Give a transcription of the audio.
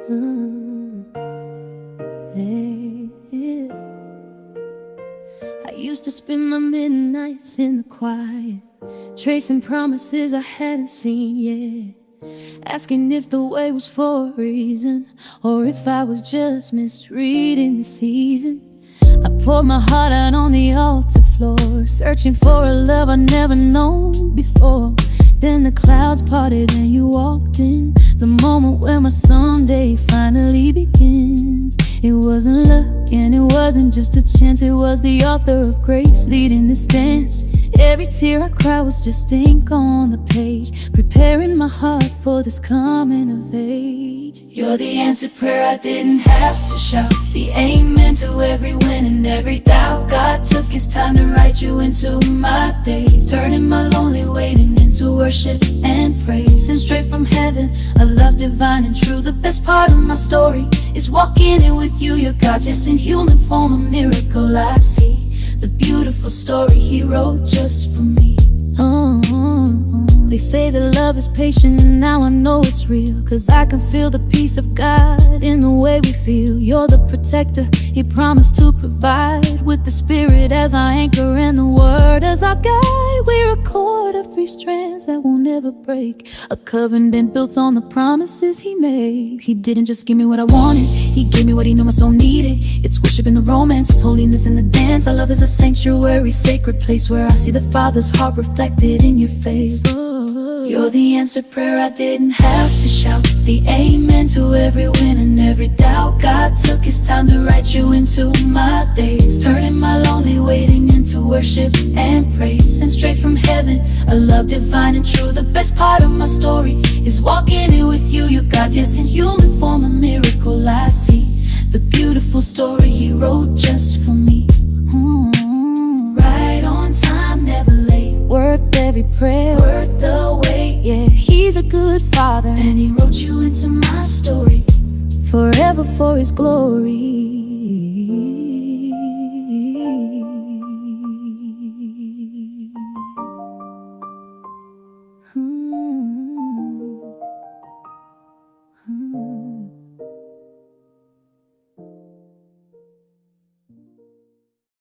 Hey, yeah. I used to spend my midnights in the quiet, tracing promises I hadn't seen yet, asking if the way was for a reason, or if I was just misreading the season. I poured my heart out on the altar floor, searching for a love I'd never known before. Then the clouds parted and you walked in, the moment where my someday finally begins. It wasn't luck and it wasn't just a chance, it was the author of grace leading this dance. Every tear I cried was just ink on the page, preparing my heart for this coming of age. You're the answered prayer I didn't have to shout, the amen to every win and every doubt. God took his time to write you into my days, turning my lonely waiting into worship and praise. Sent straight from heaven, a love divine and true. The best part of my story is walking in with you. You're God, just in human form, a miracle I see. The beautiful story he wrote just for me. They say that love is patient, and now I know it's real, 'cause I can feel the peace of God in the way we feel. You're the protector he promised to provide, with the spirit as our anchor and the word as our guide. We're a cord of three strands that won't ever break, a covenant built on the promises he makes. He didn't just give me what I wanted, he gave me what he knew my soul needed. It's worship in the romance, it's holiness in the dance. Our love is a sanctuary, sacred place where I see the Father's heart reflected in your face. You're the answered prayer I didn't have to shout, the amen to every win and every doubt. God took his time to write you into my days, turning my lonely waiting into worship and praise. Sent straight from heaven, a love divine and true. The best part of my story is walking in with you. You're God, yes, in human form, a miracle I see. The beautiful story he wrote just for me. Right on time, never late, worth every prayer, worth the wait. Yeah, he's a good father, and he wrote you into my story, forever for his glory.